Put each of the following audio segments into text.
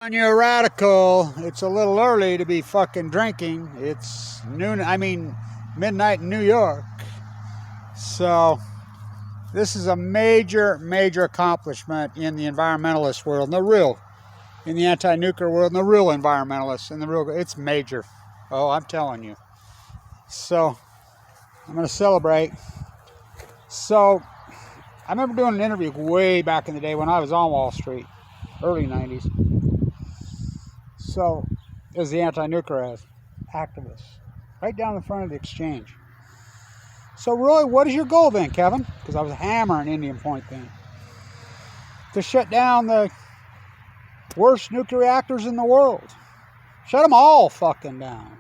When you're a radical, it's a little early to be fucking drinking. It's midnight in New York. So, this is a major, major accomplishment in the environmentalist world, in the anti-nuclear world, and the real environmentalists, it's major. Oh, I'm telling you. So, I'm going to celebrate. So, I remember doing an interview way back in the day when I was on Wall Street, early 90s. So, as the anti-nuclear activist, right down in front of the exchange. So, Roy, what is your goal then, Kevin? Because I was hammering Indian Point then. To shut down the worst nuclear reactors in the world. Shut them all fucking down.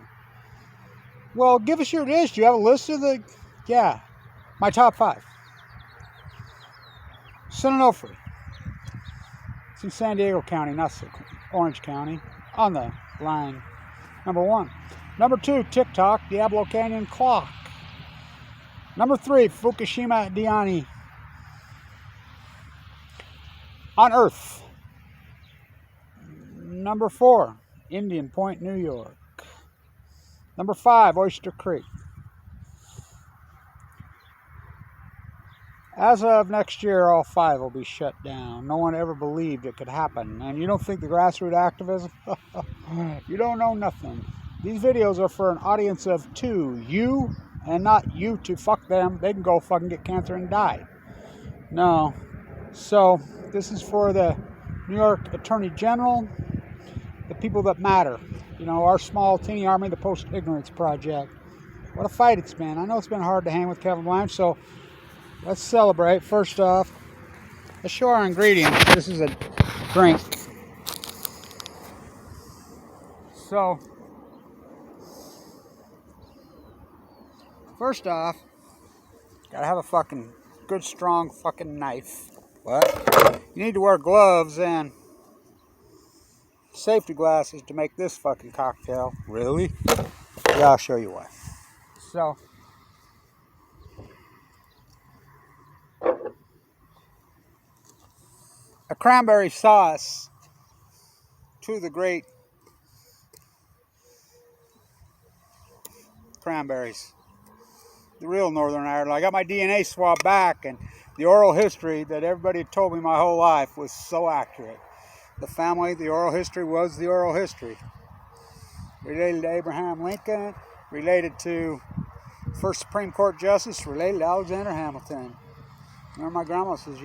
Well, give us your list. Do you have a list of my top 5. Sononofre. It's in San Diego County, not Orange County. On the line. Number 1. Number 2, TikTok, Diablo Canyon Clock. Number 3, Fukushima Diani. On Earth. Number 4, Indian Point, New York. Number 5, Oyster Creek. As of next year, all 5 will be shut down. No one ever believed it could happen. And you don't think the grassroots activism? You don't know nothing. These videos are for an audience of 2. You, and not you to fuck them. They can go fucking get cancer and die. No. So, this is for the New York Attorney General, the people that matter. You know, our small, teeny army, the Post-Ignorance Project. What a fight it's been. I know it's been hard to hang with Kevin Blanche, so let's celebrate. First off, let's show our ingredients. This is a drink. So, first off, gotta have a fucking good, strong fucking knife. What? You need to wear gloves and safety glasses to make this fucking cocktail. Really? Yeah, I'll show you why. So, a cranberry sauce to the great cranberries. The real Northern Ireland. I got my DNA swab back, and the oral history that everybody told me my whole life was so accurate. The family, the oral history was the oral history. Related to Abraham Lincoln, related to first Supreme Court Justice, related to Alexander Hamilton. Remember, my grandma says,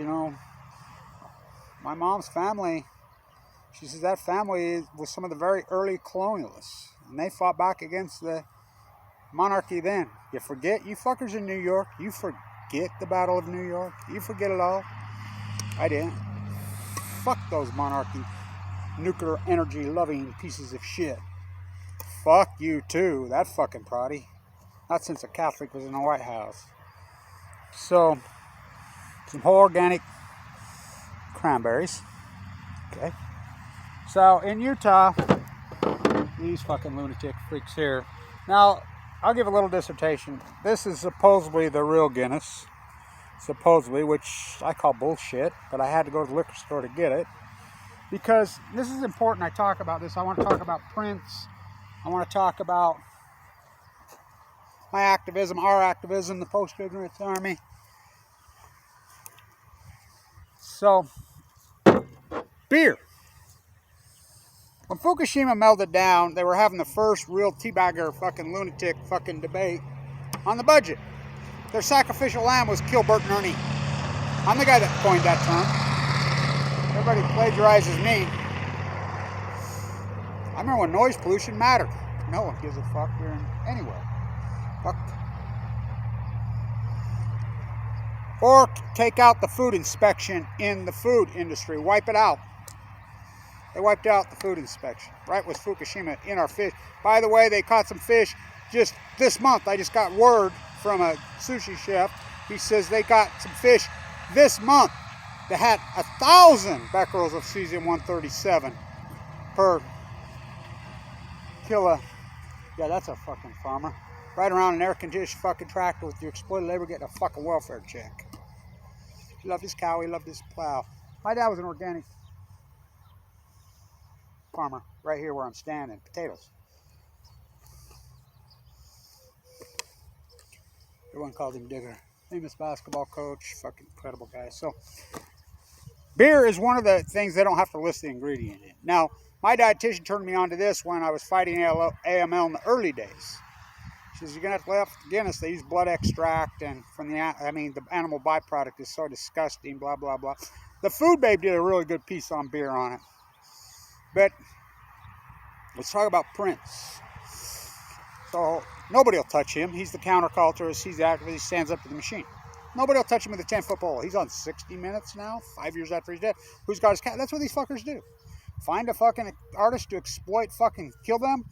my mom's family, she says that family was some of the very early colonialists. And they fought back against the monarchy then. You forget, you fuckers in New York, you forget the Battle of New York. You forget it all. I didn't. Fuck those monarchy, nuclear energy loving pieces of shit. Fuck you too, that fucking proddy. Not since a Catholic was in the White House. So, some whole organic cranberries. Okay. So, in Utah, these fucking lunatic freaks here. Now, I'll give a little dissertation. This is supposedly the real Guinness. Supposedly, which I call bullshit, but I had to go to the liquor store to get it. Because this is important, I talk about this. I want to talk about Prince. I want to talk about my activism, our activism, the Post-Ignorance Army. So, beer. When Fukushima melted down, they were having the first real teabagger fucking lunatic fucking debate on the budget. Their sacrificial lamb was kill Bert and Ernie. I'm the guy that coined that term. Everybody plagiarizes me. I remember when noise pollution mattered. No one gives a fuck here anywhere. Fuck. Or take out the food inspection in the food industry. Wipe it out. They wiped out the food inspection. Right with Fukushima in our fish. By the way, they caught some fish just this month. I just got word from a sushi chef. He says they got some fish this month that had 1,000 becquerels of cesium-137 per kilo. Yeah, that's a fucking farmer. Right around an air-conditioned fucking tractor with your exploited labor getting a fucking welfare check. He loved his cow, he loved his plow. My dad was an organic farmer right here where I'm standing. Potatoes. Everyone called him Digger. Famous basketball coach. Fucking incredible guy. So, beer is one of the things they don't have to list the ingredient in. Now, my dietitian turned me on to this when I was fighting AML in the early days. She says, you're going to have to left Guinness. They use blood extract, and from the animal byproduct is so disgusting, blah, blah, blah. The Food Babe did a really good piece on beer on it. But let's talk about Prince. So nobody will touch him. He's the counterculturist. He's the activist. He stands up to the machine. Nobody will touch him with a 10-foot pole. He's on 60 Minutes now, 5 years after he's dead. Who's got his cat? That's what these fuckers do. Find a fucking artist to exploit, fucking kill them,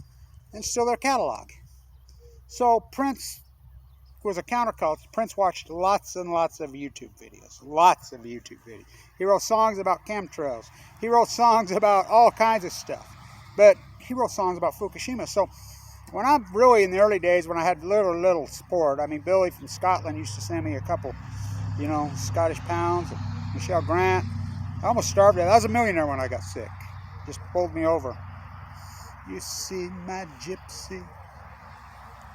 and steal their catalog. So Prince was a counterculturist. Prince watched lots and lots of YouTube videos. Lots of YouTube videos. He wrote songs about chemtrails. He wrote songs about all kinds of stuff. But he wrote songs about Fukushima. So when I'm really in the early days, when I had little support, I mean, Billy from Scotland used to send me a couple, Scottish pounds. And Michelle Grant. I almost starved to death. I was a millionaire when I got sick. Just pulled me over. You see my gypsy.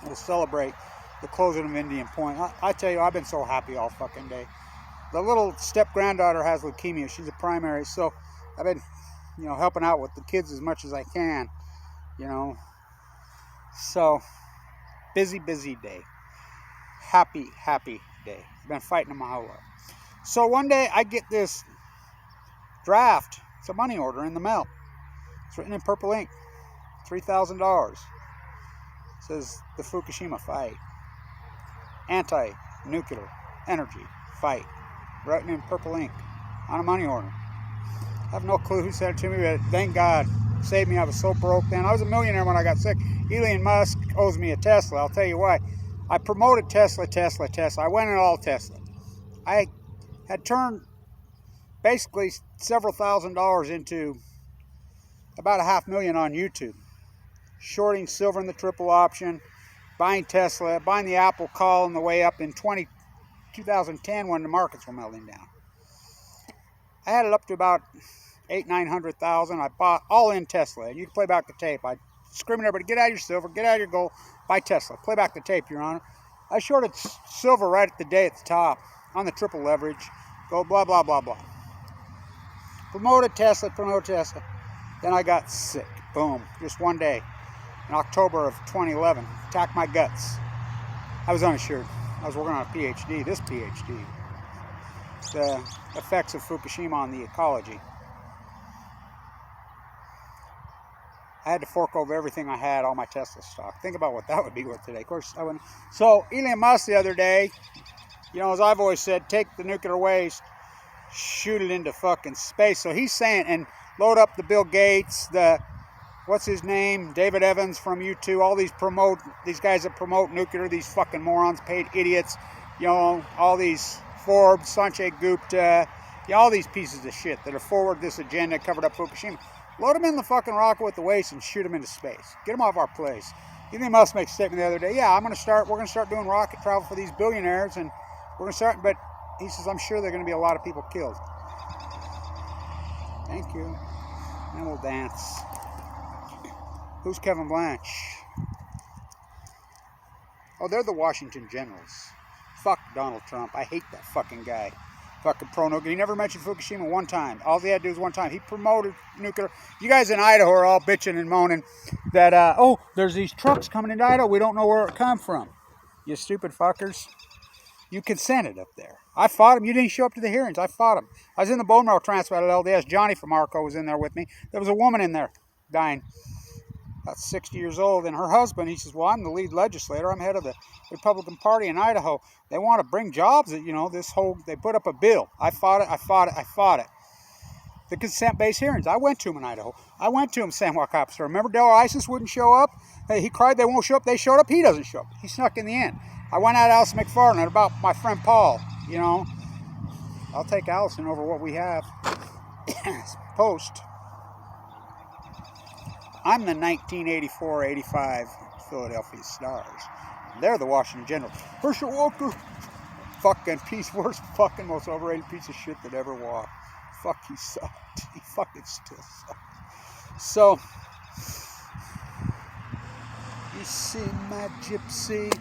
We'll celebrate the closing of Indian Point. I tell you, I've been so happy all fucking day. The little step-granddaughter has leukemia. She's a primary, so I've been, helping out with the kids as much as I can, So, busy day. Happy day. I've been fighting them my whole life. So one day I get this draft. It's a money order in the mail. It's written in purple ink. $3,000. It says the Fukushima fight. Anti-nuclear energy fight. Written in purple ink on a money order. I have no clue who sent it to me, but thank God. Saved me. I was so broke then. I was a millionaire when I got sick. Elon Musk owes me a Tesla. I'll tell you why. I promoted Tesla. I went in all Tesla. I had turned basically several $1,000s into about $500,000 on YouTube. Shorting silver in the triple option, buying Tesla, buying the Apple call on the way up in 2010 when the markets were melting down. I had it up to about 800,000-900,000. I bought all in Tesla. You can play back the tape. I screaming at everybody, get out of your silver, get out of your gold, buy Tesla. Play back the tape, Your Honor. I shorted silver right at the day at the top on the triple leverage. Go blah, blah, blah, blah. Promoted Tesla. Then I got sick. Boom. Just one day. In October of 2011. Attacked my guts. I was uninsured. I was working on a PhD. This PhD. The effects of Fukushima on the ecology. I had to fork over everything I had, all my Tesla stock. Think about what that would be worth today. Of course, I wouldn't. So, Elon Musk the other day, as I've always said, take the nuclear waste, shoot it into fucking space. So he's saying, and load up the Bill Gates, what's his name, David Evans from U2, all these guys that promote nuclear, these fucking morons, paid idiots, all these Forbes, Sanjay Gupta, all these pieces of shit that are forward this agenda, covered up Fukushima. Load them in the fucking rocket with the waste and shoot them into space. Get them off our place. Elon Musk made a statement the other day. Yeah, we're going to start doing rocket travel for these billionaires, and we're going to start, but he says, I'm sure there are going to be a lot of people killed. Thank you. And we'll dance. Who's Kevin Blanche? Oh, they're the Washington Generals. Fuck Donald Trump. I hate that fucking guy. Fucking pro-nuclear. He never mentioned Fukushima one time. All he had to do was one time. He promoted nuclear. You guys in Idaho are all bitching and moaning that, there's these trucks coming into Idaho. We don't know where it come from. You stupid fuckers. You consented up there. I fought him. You didn't show up to the hearings. I fought him. I was in the bone marrow transplant at LDS. Johnny from Arco was in there with me. There was a woman in there dying. About 60 years old, and her husband, he says, well, I'm the lead legislator. I'm head of the Republican Party in Idaho. They want to bring jobs, they put up a bill. I fought it. The consent-based hearings. I went to them in Idaho. I went to them, San Juan Capistrano. Remember Del Isis wouldn't show up? He cried they won't show up. They showed up. He doesn't show up. He snuck in the end. I went out to Allison McFarland about my friend Paul, I'll take Allison over what we have. Post. I'm the 1984-85 Philadelphia Stars. They're the Washington Generals. Herschel Walker, fucking worst fucking most overrated piece of shit that ever walked. Fuck, he sucked. He fucking still sucked. So, you see my gypsy.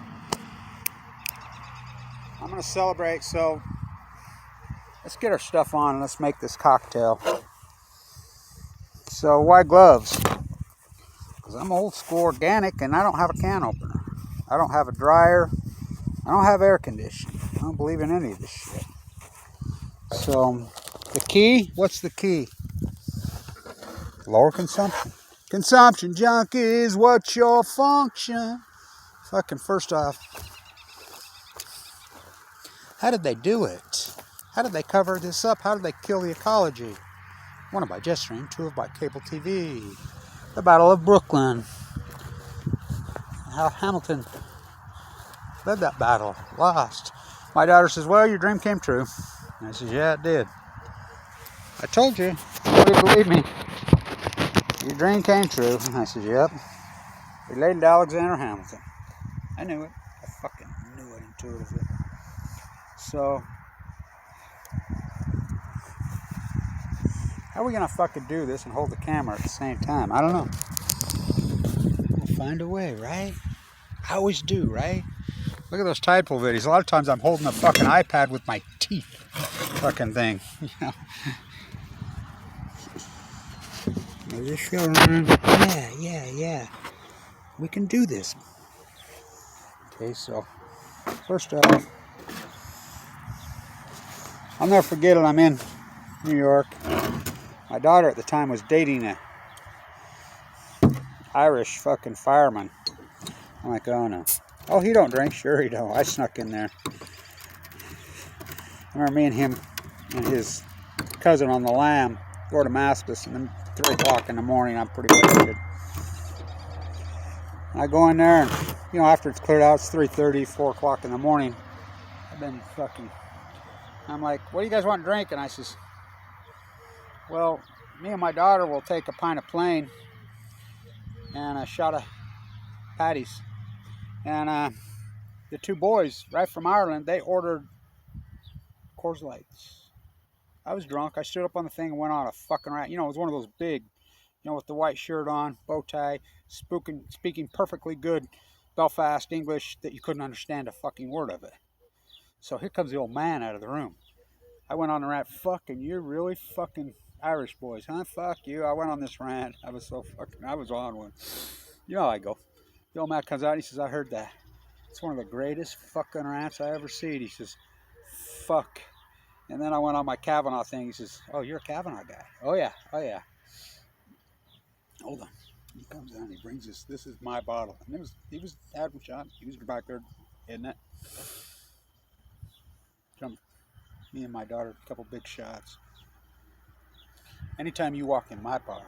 I'm going to celebrate, so let's get our stuff on and let's make this cocktail. So, why gloves? Because I'm old school organic and I don't have a can opener. I don't have a dryer. I don't have air conditioning. I don't believe in any of this shit. So, the key? What's the key? Lower consumption. Consumption junkies, what's your function? Fucking first off, how did they do it? How did they cover this up? How did they kill the ecology? 1 by jet stream, 2 by cable TV. The Battle of Brooklyn. How Hamilton led that battle, lost. My daughter says, well, your dream came true. And I says, yeah, it did. I told you. Nobody believe me. Your dream came true. And I said, yep. Related to Alexander Hamilton. I knew it. I fucking knew it intuitively. So, how are we gonna fucking do this and hold the camera at the same time? I don't know. We'll find a way, right? I always do, right? Look at those tide pool videos. A lot of times I'm holding a fucking iPad with my teeth. Fucking thing. You know? Is this show on? Yeah. We can do this. Okay, so first off, I'll never forget it. I'm in New York. My daughter at the time was dating a Irish fucking fireman. I'm like, oh no. Oh, he don't drink? Sure he don't. I snuck in there. I remember me and him and his cousin on the lam go to Damascus, and then 3 o'clock in the morning, I'm pretty wasted. I go in there, and, you know, after it's cleared out, it's 3:30, 4 o'clock in the morning. I've been fucking, I'm like, what do you guys want to drink? And I says, well, me and my daughter will take a pint of plain and a shot of patties. And the 2 boys, right from Ireland, they ordered Coors Lights. I was drunk. I stood up on the thing and went on a fucking rant. You know, it was one of those big, you know, with the white shirt on, bow tie, speaking perfectly good Belfast English that you couldn't understand a fucking word of it. So here comes the old man out of the room. I went on a rant. Fucking, you're really fucking Irish boys, huh? Fuck you. I went on this rant. I was on one. You know how I go. The old man comes out and he says, I heard that. It's one of the greatest fucking rants I ever seen. He says, fuck. And then I went on my Kavanaugh thing. He says, oh, you're a Kavanaugh guy. Oh yeah. Hold on. He comes out and he brings this. This is my bottle. And he was having shot. He was back there, isn't it? Me and my daughter, a couple big shots. Anytime you walk in my bar,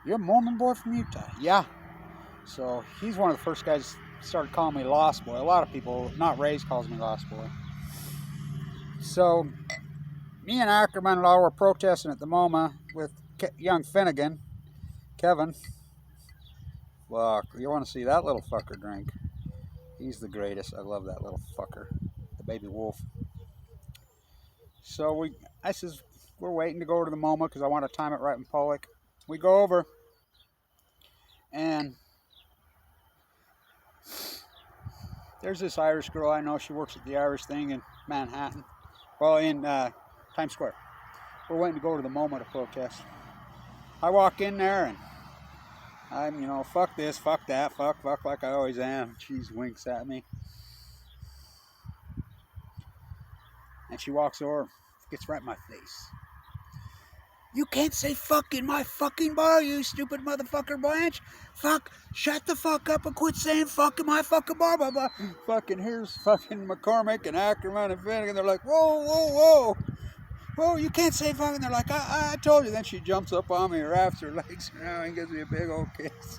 you're a Mormon boy from Utah. Yeah. So he's one of the first guys started calling me Lost Boy. A lot of people, not raised, calls me Lost Boy. So me and Ackerman and all were protesting at the MoMA with young Finnegan, Kevin. Fuck, you want to see that little fucker drink? He's the greatest. I love that little fucker, the baby wolf. So I says, we're waiting to go to the MoMA because I want to time it right in Pollock. We go over, and there's this Irish girl I know. She works at the Irish thing in Manhattan. Well, in Times Square. We're waiting to go to the MoMA to protest. I walk in there, and I'm, you know, fuck this, fuck that, fuck like I always am. She winks at me. And she walks over, gets right in my face. You can't say fuck in my fucking bar, you stupid motherfucker, Blanche. Fuck, shut the fuck up and quit saying fuck in my fucking bar, blah, blah. Fucking here's fucking McCormick and Ackerman and Finnegan. They're like, whoa. Whoa, you can't say fucking. They're like, I told you. Then she jumps up on me, wraps her legs around and gives me a big old kiss.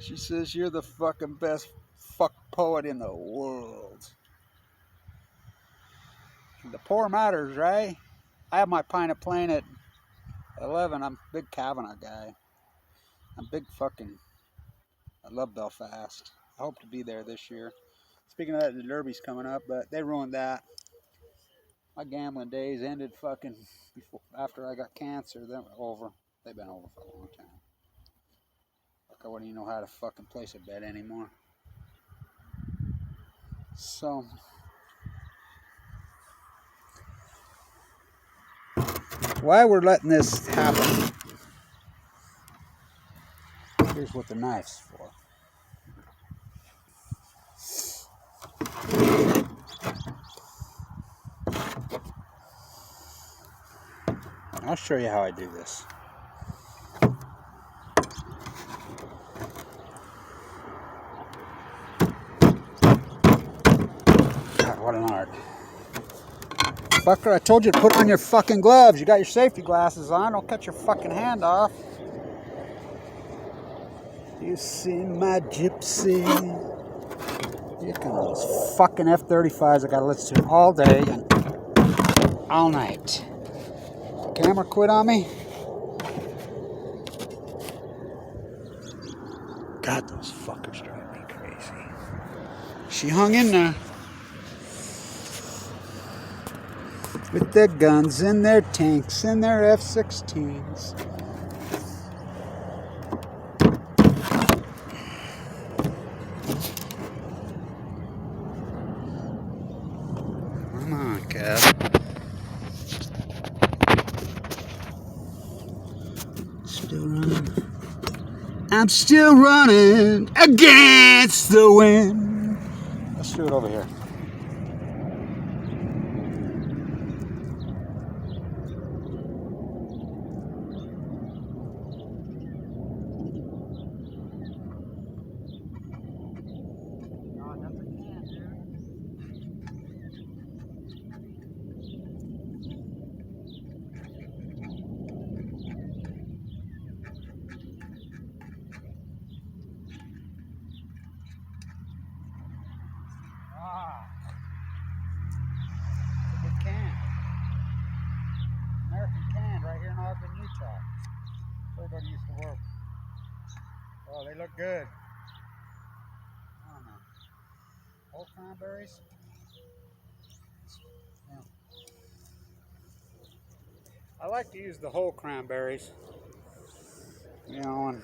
She says, you're the fucking best fuck poet in the world. The poor matters, right? I have my pint of plain at 11. I'm a big Kavanaugh guy. I'm big fucking, I love Belfast. I hope to be there this year. Speaking of that, the Derby's coming up, but they ruined that. My gambling days ended fucking after I got cancer. Then over. They've been over for a long time. Like I wouldn't even know how to fucking place a bet anymore. So why we're letting this happen, here's what the knife's for. I'll show you how I do this. God, what an art. Fucker, I told you to put on your fucking gloves. You got your safety glasses on. Don't cut your fucking hand off. You see my gypsy. Here come those fucking F-35s I gotta listen to all day and all night. The camera quit on me. God, those fuckers drive me crazy. She hung in there. With their guns and their tanks and their F-16s. Come on, Kev. Still running. I'm still running against the wind. Let's do it over here. Everybody used to work. Oh, they look good. I don't know. Whole cranberries. Yeah. I like to use the whole cranberries. You know, and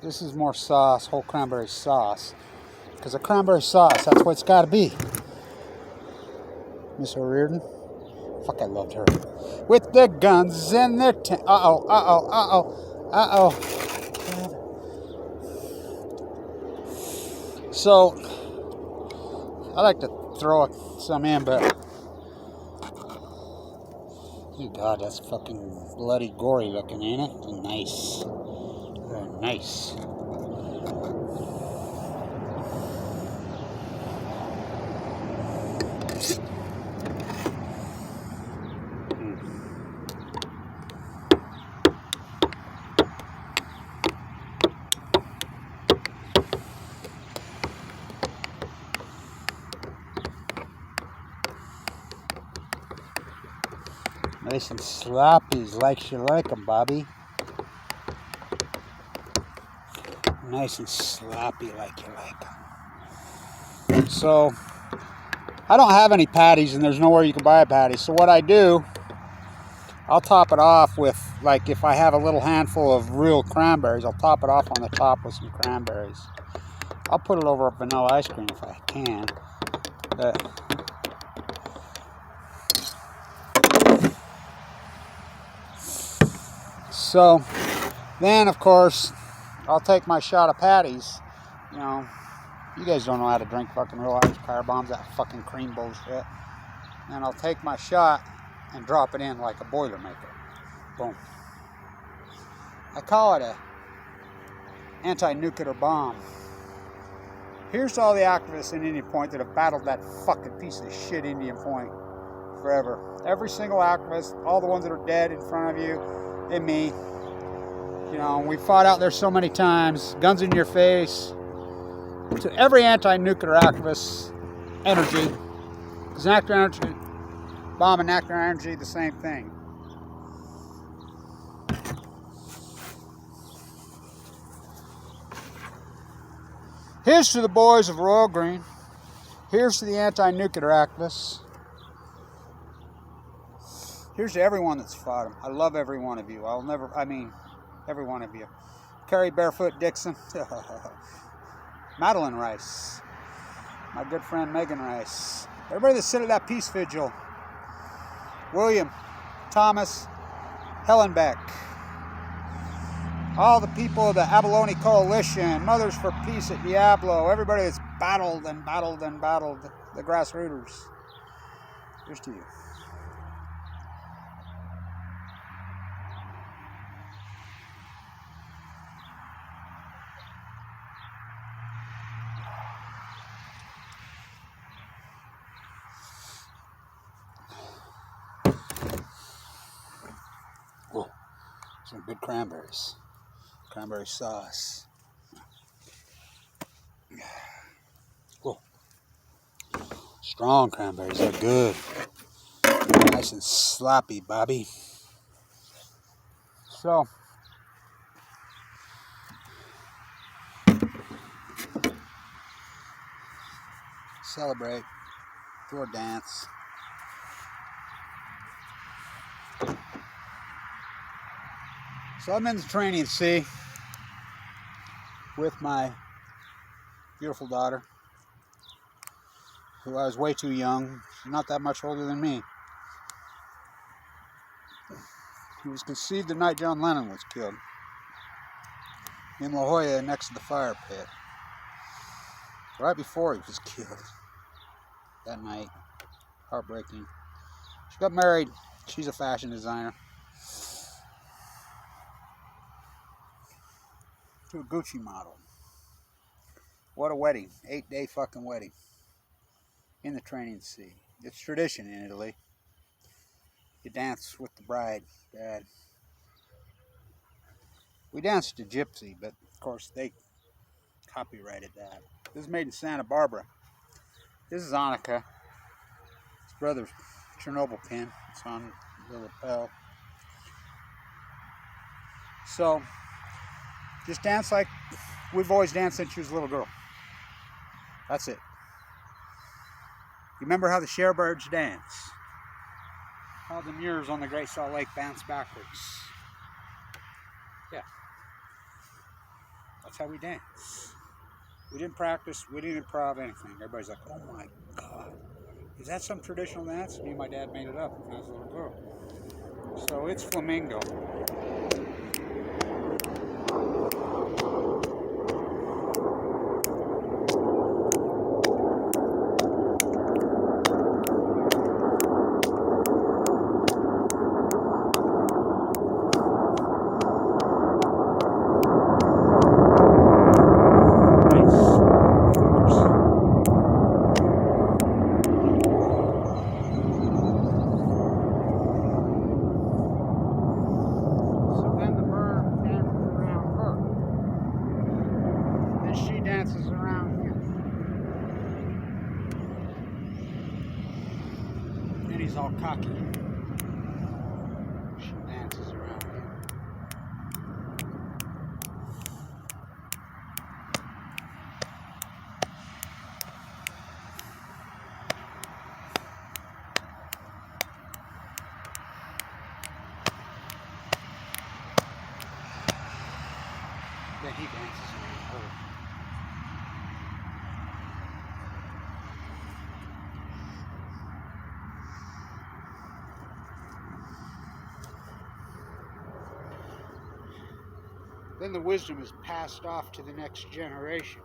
this is more sauce, whole cranberry sauce. Because a cranberry sauce, that's what it's got to be. Miss O'Riordan. Fuck, I loved her. With their guns and their So, I like to throw some in, but oh God, that's fucking bloody gory looking, ain't it? Nice. Very nice. Nice and sloppies like you like them, Bobby. Nice and sloppy like you like them. So, I don't have any patties and there's nowhere you can buy a patty. So what I do, I'll top it off with, like if I have a little handful of real cranberries, I'll top it off on the top with some cranberries. I'll put it over vanilla ice cream if I can. But so, then of course, I'll take my shot of patties. You know, you guys don't know how to drink fucking real Irish car bombs, that fucking cream bullshit. And I'll take my shot and drop it in like a Boilermaker. Boom. I call it a anti-nuclear bomb. Here's to all the activists in Indian Point that have battled that fucking piece of shit Indian Point forever. Every single activist, all the ones that are dead in front of you, and me. You know, we fought out there so many times, guns in your face. To every anti-nuclear activist, energy. Because nuclear energy, bomb and nuclear energy, the same thing. Here's to the boys of Royal Green. Here's to the anti-nuclear activists. Here's to everyone that's fought them. I love every one of you. Every one of you. Carrie Barefoot Dixon. Madeline Rice. My good friend Megan Rice. Everybody that sit at that peace vigil. William, Thomas, Helen Beck. All the people of the Abalone Coalition. Mothers for Peace at Diablo. Everybody that's battled and battled and battled. The Grassrooters. Here's to you. Whoa, some good cranberries. Cranberry sauce. Whoa. Strong cranberries, they're good. Nice and sloppy, Bobby. So, celebrate, do a dance. So I'm in the training sea with my beautiful daughter, who I was way too young. She's not that much older than me. He was conceived the night John Lennon was killed in La Jolla next to the fire pit. Right before he was killed. That night. Heartbreaking. She got married. She's a fashion designer. To a Gucci model. What a wedding. 8-day fucking wedding. In the training sea. It's tradition in Italy. You dance with the bride, dad. We danced to Gypsy, but of course they copyrighted that. This is made in Santa Barbara. This is Annika. His brother's Chernobyl pin. It's on the lapel. So, just dance like we've always danced since she was a little girl. That's it. You remember how the Sharebirds dance? How the mirrors on the Great Salt Lake bounce backwards. Yeah. That's how we dance. We didn't practice, we didn't improv anything. Everybody's like, oh my God. Is that some traditional dance? Me and my dad made it up when I was a little girl. So it's flamingo. Dances around him. Then he's all cocky. She dances around him. Then he dances around her. Then the wisdom is passed off to the next generation.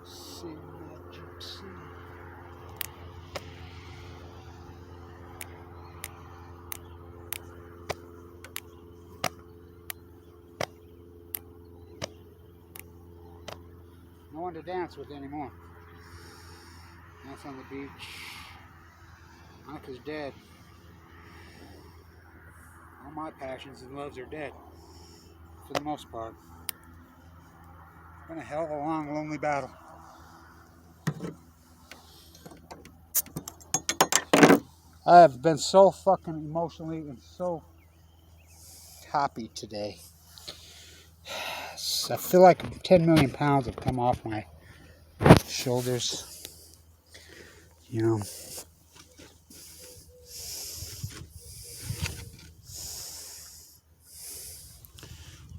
See magic, see. No one to dance with anymore. Dance on the beach. Annika's dead. All my passions and loves are dead. For the most part. It's been a hell of a long, lonely battle. I have been so fucking emotionally and so happy today. I feel like 10 million pounds have come off my shoulders. You know.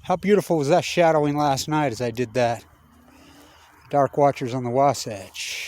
How beautiful was that shadowing last night as I did that? Dark Watchers on the Wasatch.